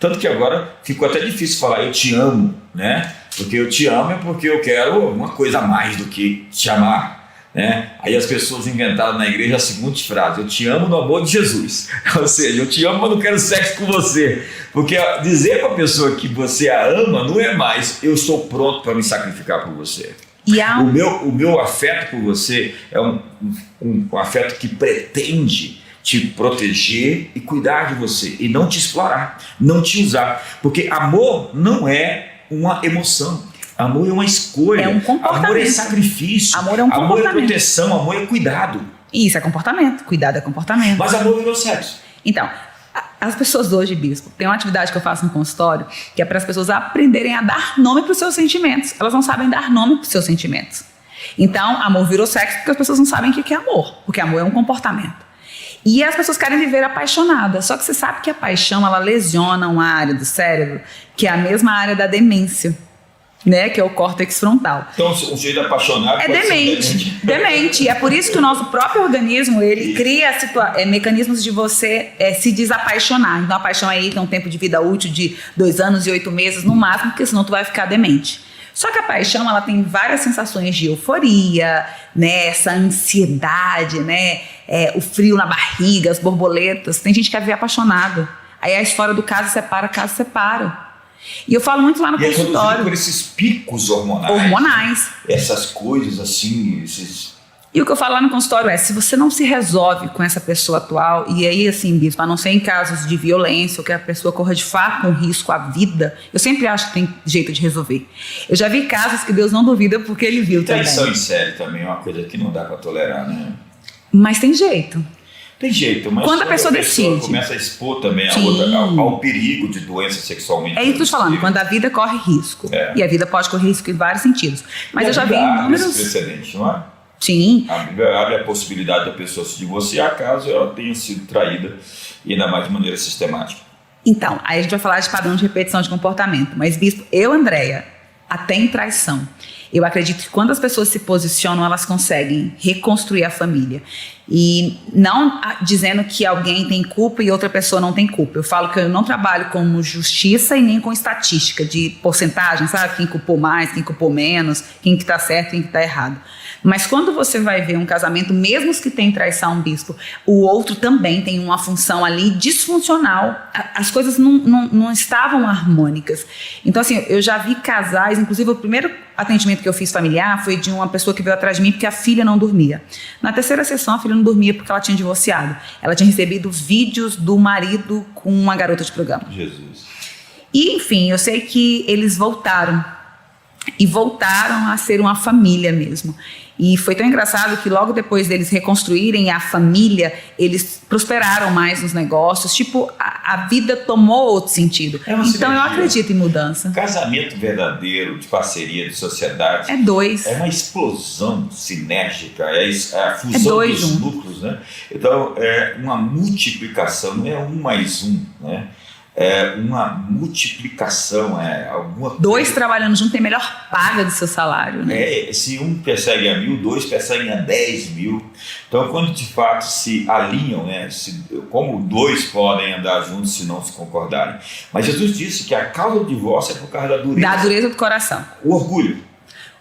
Tanto que agora ficou até difícil falar eu te amo, né? Porque eu te amo é porque eu quero uma coisa a mais do que te amar, né? Aí as pessoas inventaram na igreja a seguinte frase: eu te amo no amor de Jesus. Ou seja, eu te amo, mas não quero sexo com você. Porque dizer para a pessoa que você a ama não é mais eu estou pronto para me sacrificar por você. O meu afeto por você é um afeto que pretende te proteger e cuidar de você, e não te explorar, não te usar. Porque amor não é uma emoção, amor é uma escolha, é um comportamento. Amor é sacrifício, amor é um comportamento. Amor é proteção, amor é cuidado. Isso é comportamento, cuidado é comportamento. Mas amor virou sexo. Então, as pessoas hoje, bispo, tem uma atividade que eu faço no consultório que é para as pessoas aprenderem a dar nome para os seus sentimentos. Elas não sabem dar nome para os seus sentimentos. Então, amor virou sexo porque as pessoas não sabem o que é amor, porque amor é um comportamento. E as pessoas querem viver apaixonadas. Só que você sabe que a paixão, ela lesiona uma área do cérebro que é a mesma área da demência, né? Que é o córtex frontal. Então, um sujeito apaixonado é demente. E é por isso que o nosso próprio organismo, ele cria mecanismos de você se desapaixonar. Então, a paixão aí tem um tempo de vida útil de 2 anos e 8 meses no máximo, porque senão tu vai ficar demente. Só que a paixão, ela tem várias sensações de euforia, né? Essa ansiedade, né? O frio na barriga, as borboletas. Tem gente que quer viver apaixonado. Aí a história do caso separa. E eu falo muito lá no consultório. É por esses picos hormonais. Essas coisas assim, E o que eu falo lá no consultório é, se você não se resolve com essa pessoa atual, e aí assim, bispo, a não ser em casos de violência, ou que a pessoa corra de fato um risco à vida, eu sempre acho que tem jeito de resolver. Eu já vi casos que Deus não duvida porque ele viu também. Traição em série também é uma coisa que não dá para tolerar, né? Mas tem jeito. Tem jeito, mas quando a pessoa decide, começa a expor também a outra, ao perigo de doença sexualmente. É isso que eu estou falando, quando a vida corre risco. E a vida pode correr risco em vários sentidos. Mas eu já vi inúmeros precedentes, não é? Sim. A Bíblia abre a possibilidade da pessoa se divorciar caso ela tenha sido traída, e ainda mais de maneira sistemática. Então, aí a gente vai falar de padrão de repetição de comportamento. Mas, bispo, Andréia, até em traição, eu acredito que quando as pessoas se posicionam, elas conseguem reconstruir a família. E não dizendo que alguém tem culpa e outra pessoa não tem culpa. Eu falo que eu não trabalho com justiça e nem com estatística de porcentagem, sabe? Quem culpou mais, quem culpou menos, quem que tá certo, quem que tá errado. Mas quando você vai ver um casamento, mesmo os que tem traição, bispo, o outro também tem uma função ali disfuncional. As coisas não estavam harmônicas. Então, assim, eu já vi casais, inclusive o primeiro atendimento que eu fiz familiar foi de uma pessoa que veio atrás de mim porque a filha não dormia. Na terceira sessão, a filha não dormia porque ela tinha divorciado. Ela tinha recebido vídeos do marido com uma garota de programa. Jesus. E, enfim, eu sei que eles voltaram. E voltaram a ser uma família mesmo. E foi tão engraçado que logo depois deles reconstruírem a família, eles prosperaram mais nos negócios. Tipo, a vida tomou outro sentido. Então eu acredito em mudança. Casamento verdadeiro, de parceria, de sociedade. É 2. É uma explosão sinérgica, é a fusão dos núcleos, né? Então é uma multiplicação, não é 1 mais 1, né? É uma multiplicação, alguma coisa. 2 trabalhando junto tem melhor paga do seu salário, né? Se um persegue a 1.000, 2 perseguem a 10.000. Então, quando de fato se alinham, né? Como 2 podem andar juntos se não se concordarem. Mas Jesus disse que a causa do divórcio é por causa da dureza. Da dureza do coração. O orgulho.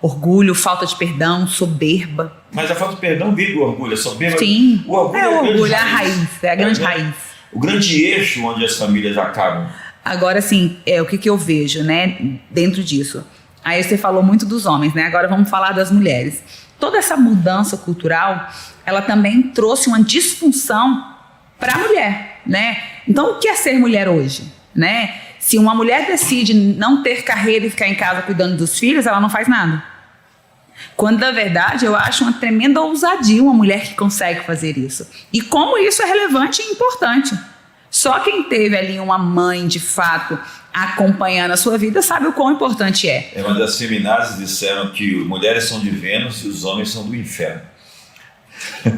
Orgulho, falta de perdão, soberba. Mas a falta de perdão vem do orgulho, a soberba. Sim, o orgulho é a raiz, é a grande raiz. O grande eixo onde as famílias acabam. Agora, assim, o que eu vejo, né, dentro disso? Aí você falou muito dos homens, né? Agora vamos falar das mulheres. Toda essa mudança cultural, ela também trouxe uma disfunção para a mulher, né? Então, o que é ser mulher hoje, né? Se uma mulher decide não ter carreira e ficar em casa cuidando dos filhos, ela não faz nada. Quando, na verdade, eu acho uma tremenda ousadia uma mulher que consegue fazer isso. E como isso é relevante e importante. Só quem teve ali uma mãe, de fato, acompanhando a sua vida, sabe o quão importante é. Uma das feminazes disseram que mulheres são de Vênus e os homens são do inferno.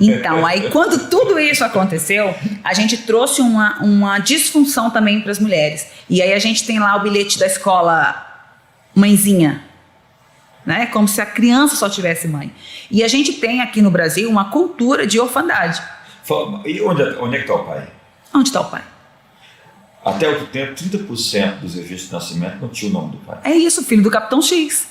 Então, aí quando tudo isso aconteceu, a gente trouxe uma disfunção também para as mulheres. E aí a gente tem lá o bilhete da escola Mãezinha, né? Como se a criança só tivesse mãe. E a gente tem aqui no Brasil uma cultura de orfandade. E onde é que está o pai? Onde está o pai? Até outro tempo, 30% dos registros de nascimento não tinha o nome do pai. É isso, filho do Capitão X.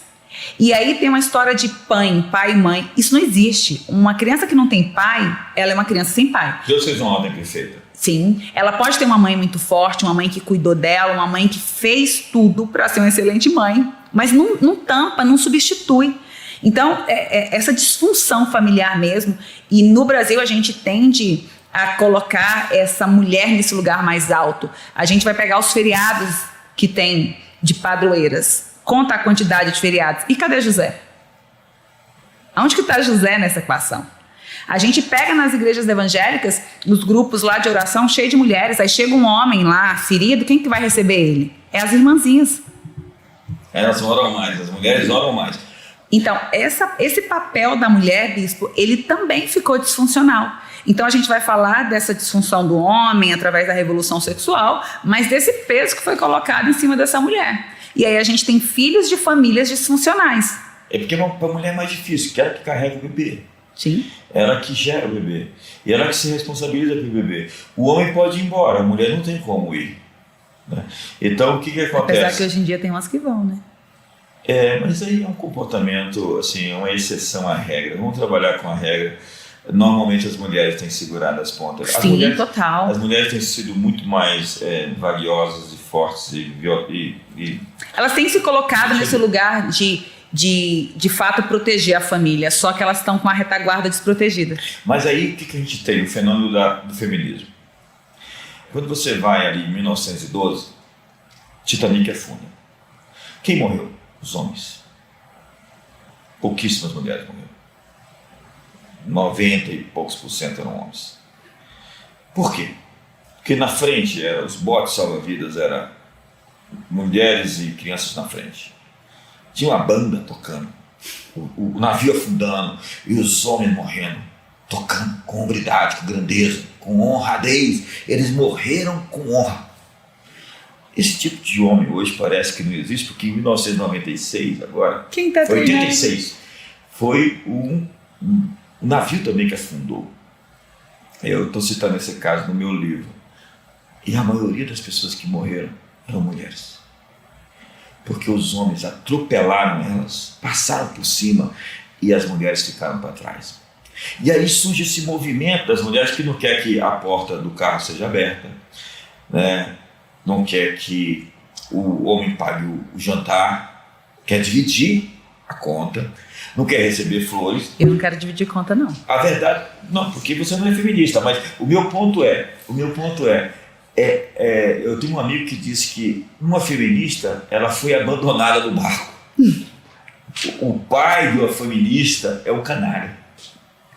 E aí tem uma história de pai e mãe. Isso não existe. Uma criança que não tem pai, ela é uma criança sem pai. Deus fez uma ordem perfeita. Sim, ela pode ter uma mãe muito forte, uma mãe que cuidou dela, uma mãe que fez tudo para ser uma excelente mãe, mas não tampa, não substitui. Então, essa disfunção familiar mesmo, e no Brasil a gente tende a colocar essa mulher nesse lugar mais alto. A gente vai pegar os feriados que tem de padroeiras, conta a quantidade de feriados. E cadê José? Onde que está José nessa equação? A gente pega nas igrejas evangélicas, nos grupos lá de oração, cheio de mulheres, aí chega um homem lá, ferido, quem que vai receber ele? É as irmãzinhas. Elas oram mais, as mulheres oram mais. Então, esse papel da mulher, bispo, ele também ficou disfuncional. Então, a gente vai falar dessa disfunção do homem através da revolução sexual, mas desse peso que foi colocado em cima dessa mulher. E aí a gente tem filhos de famílias disfuncionais. É porque para a mulher é mais difícil, que ela que carrega o bebê. Sim. Ela que gera o bebê. E ela que se responsabiliza pelo bebê. O homem pode ir embora, a mulher não tem como ir. Né? Então, o que acontece? Apesar que hoje em dia tem umas que vão, né? Mas aí é um comportamento, assim, uma exceção à regra. Vamos trabalhar com a regra. Normalmente as mulheres têm segurado as pontas. Sim, total. As mulheres têm sido muito mais valiosas e fortes e elas têm se colocado nesse lugar de fato proteger a família, só que elas estão com a retaguarda desprotegida. Mas aí o que a gente tem? O fenômeno do feminismo. Quando você vai ali em 1912, Titanic afunda. Quem morreu? Os homens. Pouquíssimas mulheres morreram. 90 e poucos % eram homens. Por quê? Porque na frente, os botes salva-vidas eram mulheres e crianças na frente. Tinha uma banda tocando, o navio afundando e os homens morrendo, tocando com hombridade, com grandeza, com honradez. Eles morreram com honra. Esse tipo de homem hoje parece que não existe, porque em 1996, agora, quem tá foi 86, foi um navio também que afundou. Eu estou citando esse caso no meu livro. E a maioria das pessoas que morreram eram mulheres. Porque os homens atropelaram elas, passaram por cima e as mulheres ficaram para trás. E aí surge esse movimento das mulheres que não quer que a porta do carro seja aberta, né? Não quer que o homem pague o jantar, quer dividir a conta, não quer receber flores. Eu não quero dividir conta, não. A verdade, não, porque você não é feminista, mas o meu ponto é, eu tenho um amigo que disse que uma feminista, ela foi abandonada no barco. O pai de uma feminista é um canário.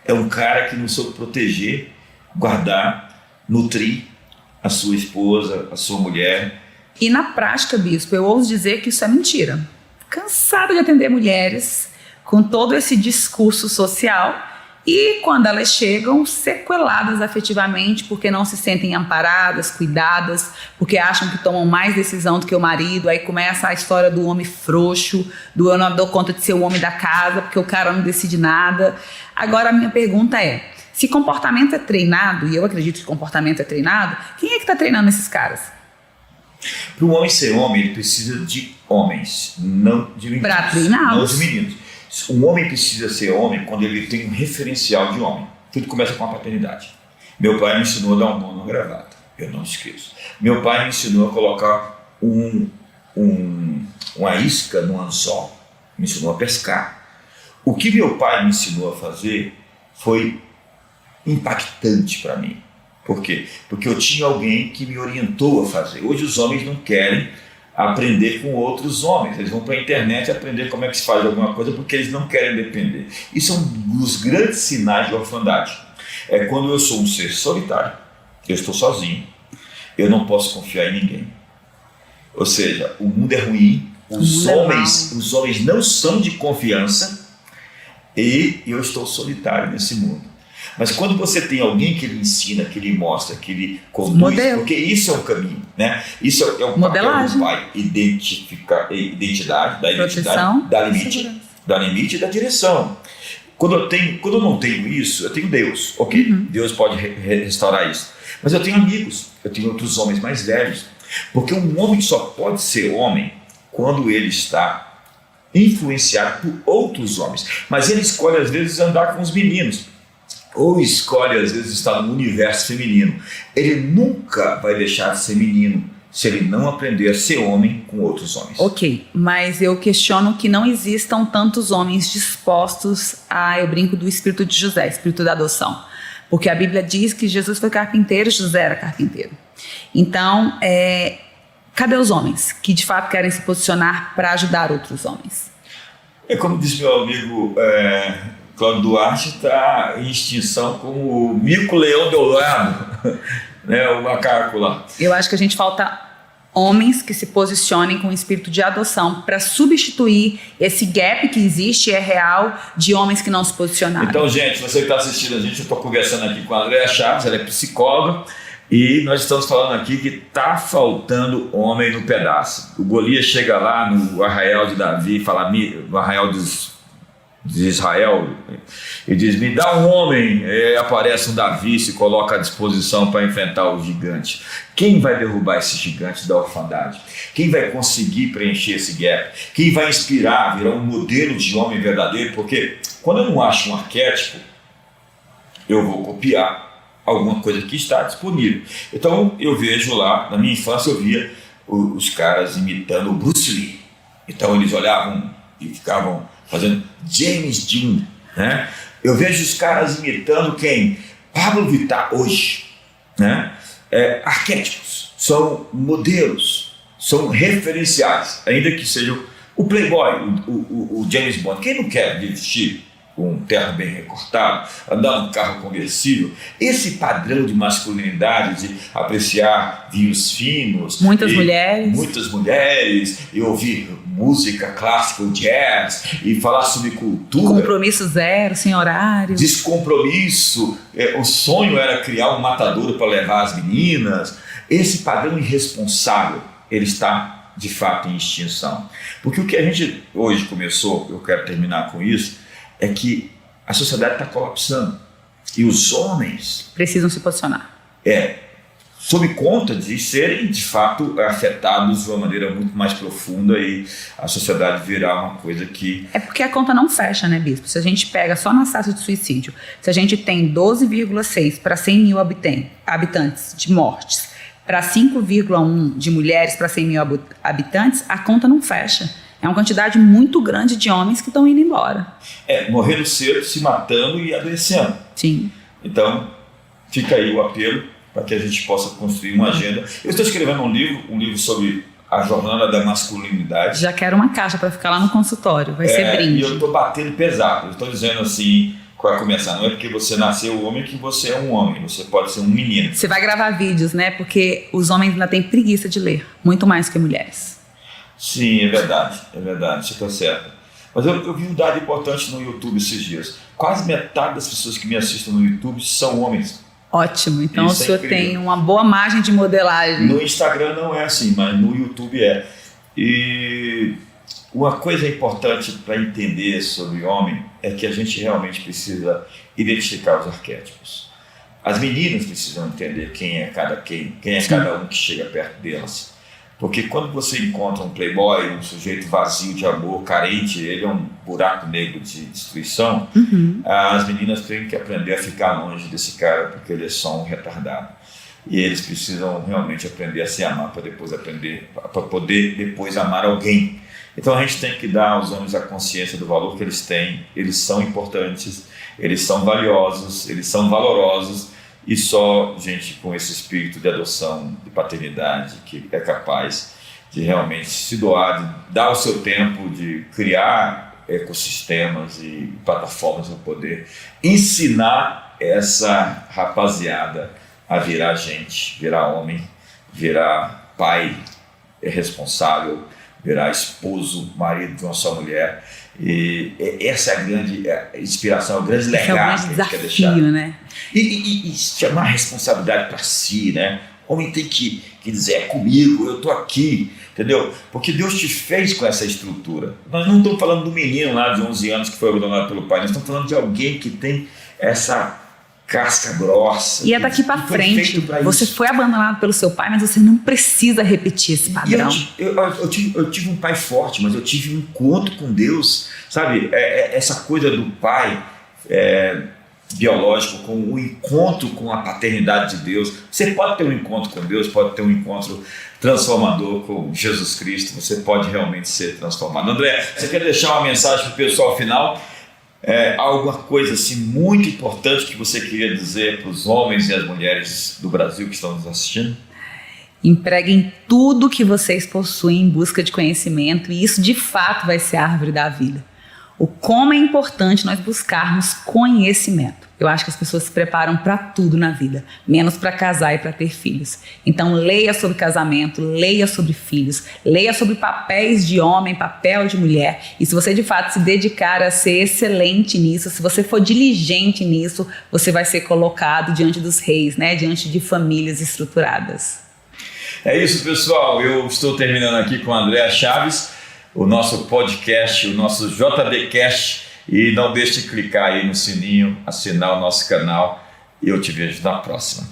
É um cara que não soube proteger, guardar, nutrir a sua esposa, a sua mulher. E na prática, bispo, eu ouso dizer que isso é mentira. Cansada de atender mulheres com todo esse discurso social e quando elas chegam sequeladas afetivamente porque não se sentem amparadas, cuidadas, porque acham que tomam mais decisão do que o marido, aí começa a história do homem frouxo, do eu não dou conta de ser o homem da casa porque o cara não decide nada. Agora a minha pergunta é, se comportamento é treinado, e eu acredito que comportamento é treinado, quem é que está treinando esses caras? Para um homem ser homem, ele precisa de homens, não de meninos. Para treiná-los. Não de meninos. Um homem precisa ser homem quando ele tem um referencial de homem. Tudo começa com a paternidade. Meu pai me ensinou a dar um nó na gravata. Eu não esqueço. Meu pai me ensinou a colocar uma isca no anzol. Me ensinou a pescar. O que meu pai me ensinou a fazer foi impactante para mim. Por quê? Porque eu tinha alguém que me orientou a fazer. Hoje os homens não querem aprender com outros homens. Eles vão para a internet aprender como é que se faz alguma coisa porque eles não querem depender. Isso é um dos grandes sinais de orfandade. É quando eu sou um ser solitário, eu estou sozinho, eu não posso confiar em ninguém. Ou seja, o mundo é ruim, os homens não são de confiança e eu estou solitário nesse mundo. Mas quando você tem alguém que lhe ensina, que lhe mostra, que lhe conduz, modelo. Porque isso é um caminho, né? Isso é um papel do pai, identificar identidade, da proteção, identidade, da limite e da direção. Quando eu não tenho isso, eu tenho Deus, ok? Deus pode restaurar isso. Mas eu tenho amigos, eu tenho outros homens mais velhos, Porque um homem só pode ser homem quando ele está influenciado por outros homens. Mas ele escolhe às vezes andar com os meninos, ou escolhe às vezes estar no universo feminino. Ele nunca vai deixar de ser menino se ele não aprender a ser homem com outros homens. Ok, mas eu questiono que não existam tantos homens dispostos a, eu brinco do espírito de José, espírito da adoção. Porque a Bíblia diz que Jesus foi carpinteiro, José era carpinteiro. Então, cadê os homens que de fato querem se posicionar para ajudar outros homens? É como disse meu amigo Cláudio Duarte, está em extinção como o mico-leão dourado, né, o macaco lá. Eu acho que a gente falta homens que se posicionem com o espírito de adoção para substituir esse gap que existe, é real, de homens que não se posicionaram. Então, gente, você que está assistindo a gente, eu estou conversando aqui com a Andréa Chaves, ela é psicóloga, e nós estamos falando aqui que está faltando homem no pedaço. O Golias chega lá no arraial de Davi, no arraial de Israel, e diz: me dá um homem. Aparece um Davi, se coloca à disposição para enfrentar o gigante. Quem vai derrubar esse gigante da orfandade? Quem vai conseguir preencher esse gap? Quem vai inspirar, virar um modelo de homem verdadeiro? Porque quando eu não acho um arquétipo, eu vou copiar alguma coisa que está disponível. Então eu vejo lá, na minha infância eu via os caras imitando o Bruce Lee. Então eles olhavam e ficavam fazendo James Dean, né? Eu vejo os caras imitando quem? Pablo Vittar hoje, né? Arquétipos, são modelos, são referenciais, ainda que sejam o Playboy, o James Bond. Quem não quer vestir com um terno bem recortado, andar num carro conversível? Esse padrão de masculinidade, de apreciar vinhos finos, muitas mulheres, e ouvir música clássica, o jazz, e falar sobre cultura. Compromisso zero, sem horário. Descompromisso. O sonho era criar um matadouro para levar as meninas. Esse padrão irresponsável, ele está de fato em extinção. Porque o que a gente hoje começou, eu quero terminar com isso, é que a sociedade está colapsando. E os homens precisam se posicionar. Sob conta de serem, de fato, afetados de uma maneira muito mais profunda, e a sociedade virar uma coisa que... É porque a conta não fecha, né, Bispo? Se a gente pega só na taxa de suicídio, se a gente tem 12,6 para 100 mil habitantes de mortes, para 5,1 de mulheres para 100 mil habitantes, a conta não fecha. É uma quantidade muito grande de homens que estão indo embora. Morrendo cedo, se matando e adoecendo. Sim. Então, fica aí o apelo para que a gente possa construir uma agenda. Eu estou escrevendo um livro sobre a jornada da masculinidade. Já quero uma caixa para ficar lá no consultório, vai ser brinde. E eu estou batendo pesado, eu estou dizendo assim, para começar, não é porque você nasceu homem que você é um homem, você pode ser um menino. Você vai gravar vídeos, né? Porque os homens ainda têm preguiça de ler, muito mais que mulheres. Sim, é verdade, você está certo. Mas eu vi um dado importante no YouTube esses dias. Quase metade das pessoas que me assistem no YouTube são homens. Ótimo, então Isso o senhor tem uma boa margem de modelagem. No Instagram não é assim, mas no YouTube é. E uma coisa importante para entender sobre homem é que a gente realmente precisa identificar os arquétipos. As meninas precisam entender quem é cada um que chega perto delas. Porque quando você encontra um playboy, um sujeito vazio de amor, carente, ele é um buraco negro de destruição, as meninas têm que aprender a ficar longe desse cara, porque ele é só um retardado. E eles precisam realmente aprender a se amar para poder depois amar alguém. Então a gente tem que dar aos homens a consciência do valor que eles têm. Eles são importantes, eles são valiosos, eles são valorosos. E só gente com esse espírito de adoção, de paternidade, que é capaz de realmente se doar, de dar o seu tempo, de criar ecossistemas e plataformas para poder ensinar essa rapaziada a virar gente, virar homem, virar pai responsável, virar esposo, marido de uma só mulher. E essa é a grande inspiração, o grande legado que a gente quer deixar. Né? E chamar a responsabilidade para si, né? O homem tem que dizer: é comigo, eu estou aqui, entendeu? Porque Deus te fez com essa estrutura. Nós não estamos falando do menino lá de 11 anos que foi abandonado pelo pai, nós estamos falando de alguém que tem essa casca grossa. E é daqui para frente. Você foi abandonado pelo seu pai, mas você não precisa repetir esse padrão. Eu tive um pai forte, mas eu tive um encontro com Deus, sabe? Essa coisa do pai biológico, com o encontro com a paternidade de Deus. Você pode ter um encontro com Deus, pode ter um encontro transformador com Jesus Cristo, você pode realmente ser transformado. André, você quer deixar uma mensagem para o pessoal final? Alguma coisa assim muito importante que você queria dizer para os homens e as mulheres do Brasil que estão nos assistindo? Empreguem tudo que vocês possuem em busca de conhecimento, e isso de fato vai ser a árvore da vida. O como é importante nós buscarmos conhecimento. Eu acho que as pessoas se preparam para tudo na vida, menos para casar e para ter filhos. Então leia sobre casamento, leia sobre filhos, leia sobre papéis de homem, papel de mulher. E se você de fato se dedicar a ser excelente nisso, se você for diligente nisso, você vai ser colocado diante dos reis, né? Diante de famílias estruturadas. É isso, pessoal. Eu estou terminando aqui com a Andréa Chaves, o nosso podcast, o nosso JDcast, e não deixe de clicar aí no sininho, assinar o nosso canal, e eu te vejo na próxima.